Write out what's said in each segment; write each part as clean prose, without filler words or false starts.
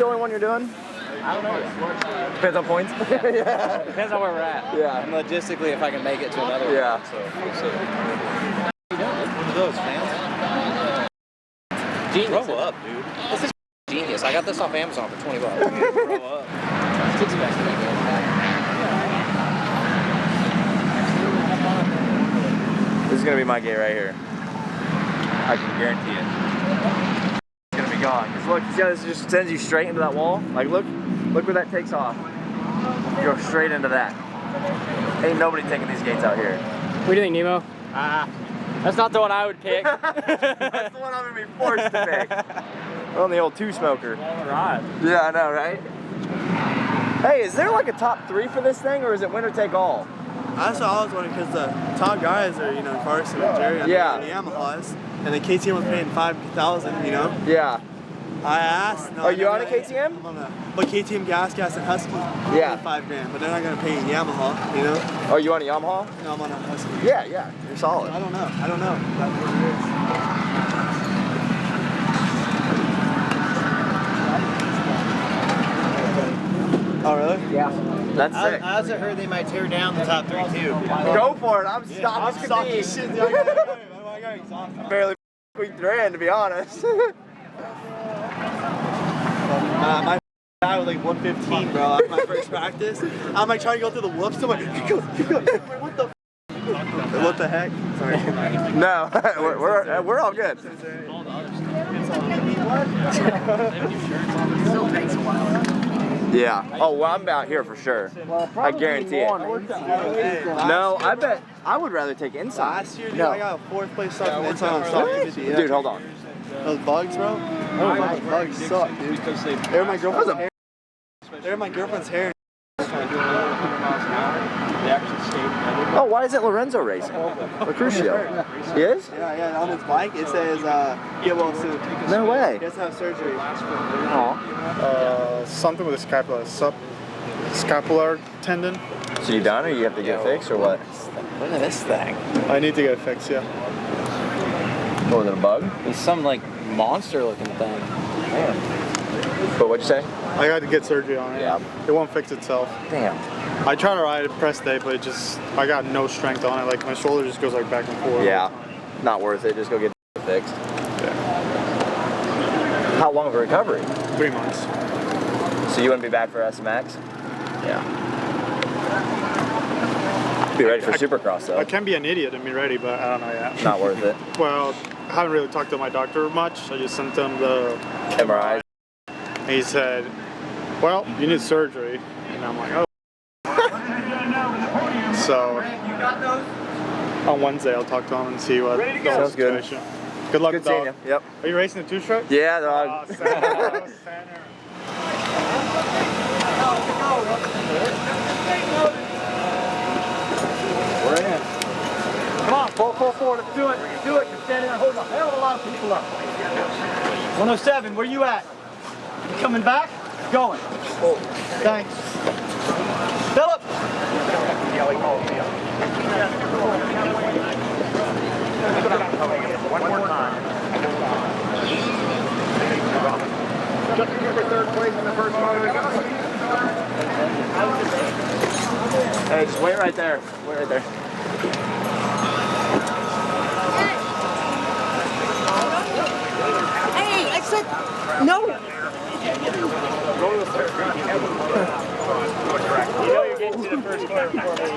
the only one you're doing? I don't know. Depends on points. Yeah. Depends on where we're at. Yeah. And logistically, if I can make it to another one. Yeah. So we'll see. One of those fans. Genius. Grow up, dude. This is genius. I got this off Amazon for $20. Grow up. It's expensive. This is gonna be my gate right here. I can guarantee it. It's gonna be gone. Cause look, see how this just sends you straight into that wall? Like look where that takes off. You go straight into that. Ain't nobody taking these gates out here. What do you think, Nemo? That's not the one I would pick. That's the one I'm gonna be forced to pick. We're on the old two smoker. Alright. Yeah, I know, right? Hey, is there like a top 3 for this thing, or is it winner take all? That's what I was wondering, because the top guys are, you know, Carson and Jerry and the Yamahas, and the KTM was paying $5,000, you know? Yeah. I asked. No, are you on a KTM? I'm on a, but KTM gas and Husky. Yeah. $5,000, but they're not gonna pay Yamaha, you know? Are you on a Yamaha? No, I'm on a Husky. Yeah, you're solid. I don't know. That's what it is. Oh really? Yeah. That's sick. I also heard they might tear down the top 3 too. Go for it. I'm stopped as can be. Shit, I got exhausted. Barely squeaked her in, to be honest. My guy was like 115, bro. After my first practice, I'm like trying to go through the whoops. I'm like, keep going. What the? What the heck? Sorry. No, we're all good. Yeah. Oh, well, I'm out here for sure. I guarantee it. No, I bet I would rather take inside. Last year, dude, I got a 4th place start from inside on stock 50. Yeah. Dude, hold on. Those bugs, bro. Those bugs suck, dude. They're my girlfriend's hair. They're my girlfriend's hair. Oh, why isn't Lorenzo racing? Lucrucio. He is? Yeah, on his bike it says get well soon. No way. He has to have surgery. Aw. Something with a scapular tendon. So you done, or you have to get it fixed, or what? Look at this thing. I need to get it fixed, yeah. More than a bug? It's some like monster looking thing. Damn. But what'd you say? I got to get surgery on it. Yeah. It won't fix itself. Damn. I try to ride it press day, but I got no strength on it. Like my shoulder just goes like back and forth. Yeah. Not worth it. Just go get it fixed. Yeah. How long of a recovery? 3 months. So you wouldn't be back for SMX? Yeah. Be ready for Supercross though. I can be an idiot and be ready, but I don't know yet. Not worth it. Well, I haven't really talked to my doctor much. I just sent him the MRI. He said, well, you need surgery. And I'm like, oh. So on Wednesday I'll talk to him and see what the whole Sounds good. situation. Good luck, Good dog. seeing you. Yep. Are you racing the 2-stroke? Yeah, dog. We're in. Come on, 444, let's do it. Do it. You're standing there holding a hell of a lot of people up. 107, where you at? You coming back? Going. Oh. Thanks. Philip! One more time. Just for 3rd place in the first moto. Hey, just wait right there. Wait right there. Hey, I said no. Go to the 3rd. You know you're getting to the first corner before they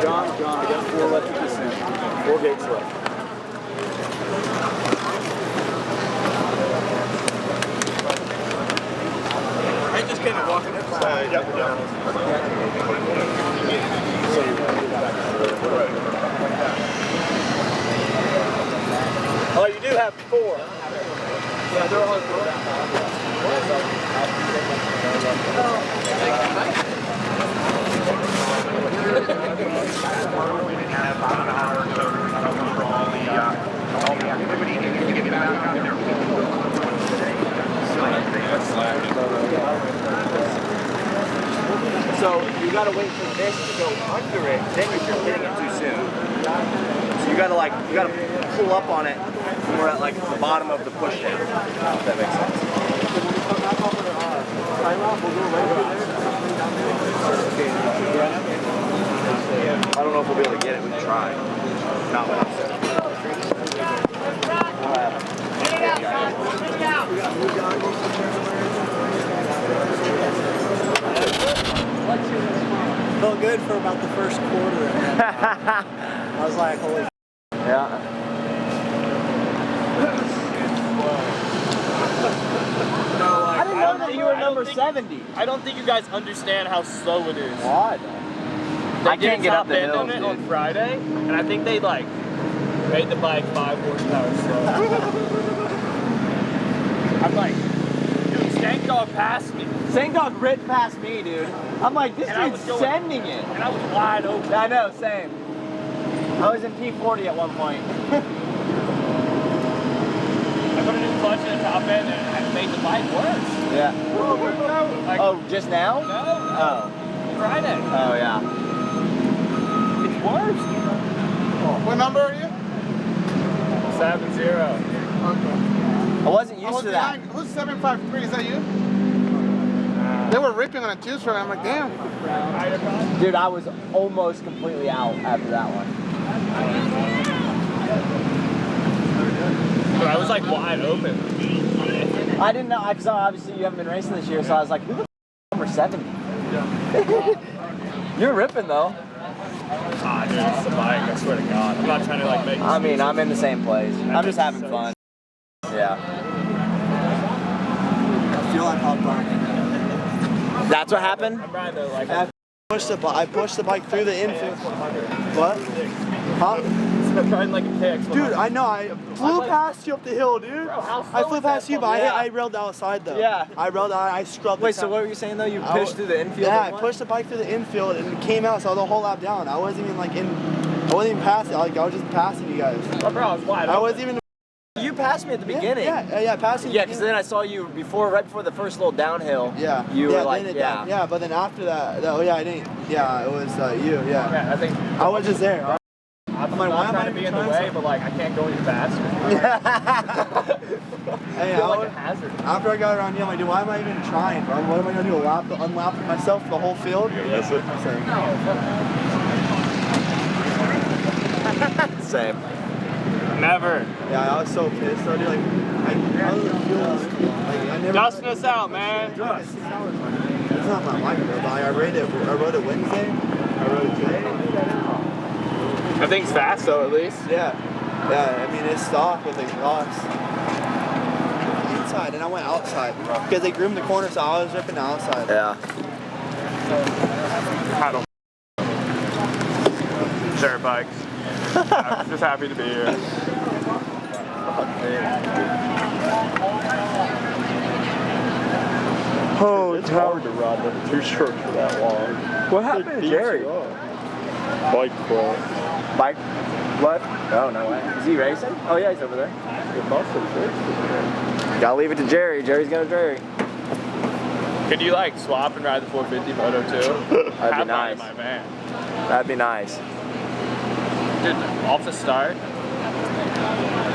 John, I got 4 left to descend. 4 gates left. I just came to walk in. Yep. Oh, you do have 4. Yeah, they're all good. So you gotta wait for this to go under it, then you're hitting it too soon. So you gotta pull up on it when we're at like the bottom of the push down. If that makes sense. I don't know if we'll be able to get it. We can try. Not what I'm saying. Felt good for about the first quarter. And then, I was like, holy. Yeah. I didn't know that you were number 70. I don't think you guys understand how slow it is. Why? I can't get up the hills, on it on Friday, and I think they like made the bike 5 horsepower slow. I'm like, dude, Stank Dog passed me, Stank Dog ripped past me, dude. I'm like, this And I dude's was going- sending it. and I was wide open. I know, same. I was in P40 at one point. I put a new clutch in the top end, and it made the bike worse. Yeah. Like, Oh, just now? no, Oh. Friday. Oh, yeah. It's worse. What number are you? 7-0. I wasn't used to that. Who's 753? Is that you? They were ripping on it too, so I'm like, damn. Dude, I was almost completely out after that one. But I was like wide open. I didn't know, because obviously you haven't been racing this year, so I was like, who the f number 70? You're ripping though. Ah, dude, it's the bike. I swear to God. I'm not trying to like make. I mean, I'm in the same place. I'm just having fun. Yeah. I feel like hot burning. That's what happened? I'm riding the like. I pushed the bike through the infield. What? Huh? I'm riding like a KX. Dude, I know. I flew past you up the hill, dude. I flew past you, but I railed outside though. Yeah. I railed out. I scrubbed. Wait, so what were you saying though? You I pushed through the infield? Yeah, I and what? pushed the bike through the infield and it came out, so I was the whole lap down. I wasn't even like in. I wasn't even passing. Like I was just passing you guys. Oh, bro, I was wide I open. wasn't even. You passed me at the beginning. Yeah, passing. Yeah, because then I saw you right before the first little downhill. Yeah. You were then like, it- yeah. Yeah, but then after that, oh yeah, I didn't. Yeah, it was you. Yeah. Yeah, I think I was just there. I'm like, why not am I trying to be in the trying way, to- but like I can't go any faster. Hey, I feel like a hazard. after I got around you, I'm like, dude, why am I even trying, bro? What am I gonna do? Unlap myself the whole field? That's it. Same. Never. Yeah, I was so pissed. though, dude. Like, I was like, I never. Dusting us out, man. It's not my mic, bro. But I rode it Wednesday. I rode it today. I think it's fast though, at least. Yeah. Yeah, I mean, it's stock with exhaust. Inside, and I went outside because they groomed the corner, so I was ripping the outside. Yeah. Paddle. Dirt bikes. I'm just happy to be here. Oh, it's hard to ride with too short for that long. What happened to Jerry? Bike crawl. Bike? What? Oh, no way. Is he racing? Oh, yeah, he's over there. Gotta leave it to Jerry. Jerry's gonna Jerry. Could you like swap and ride the 450 Moto too? That'd be nice. In my van. That'd be nice. Dude, off the start,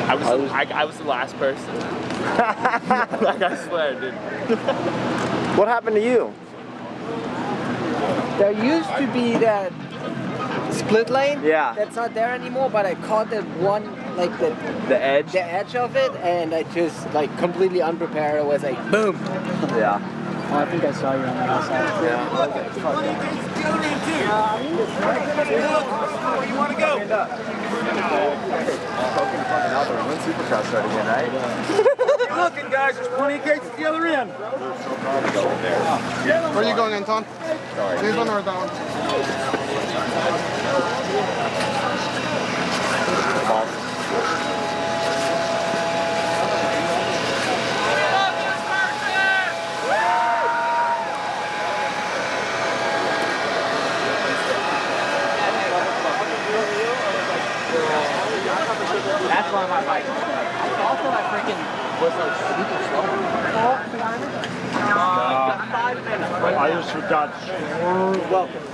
I was the last person. Like I swear, dude. What happened to you? There used to be that split lane. Yeah. That's not there anymore, but I caught that one, like the edge? edge of it, and I just like completely unprepared. I was like, boom. Yeah. Oh, I think I saw you on the outside. Yeah. Where you want to go? When supercross start again, right? Looking, guys, there's plenty of gates at the other end. Where are you going, Anton? This one or that one? That's one of my bikes. Also, I freaking was like super slow. I just forgot. Welcome.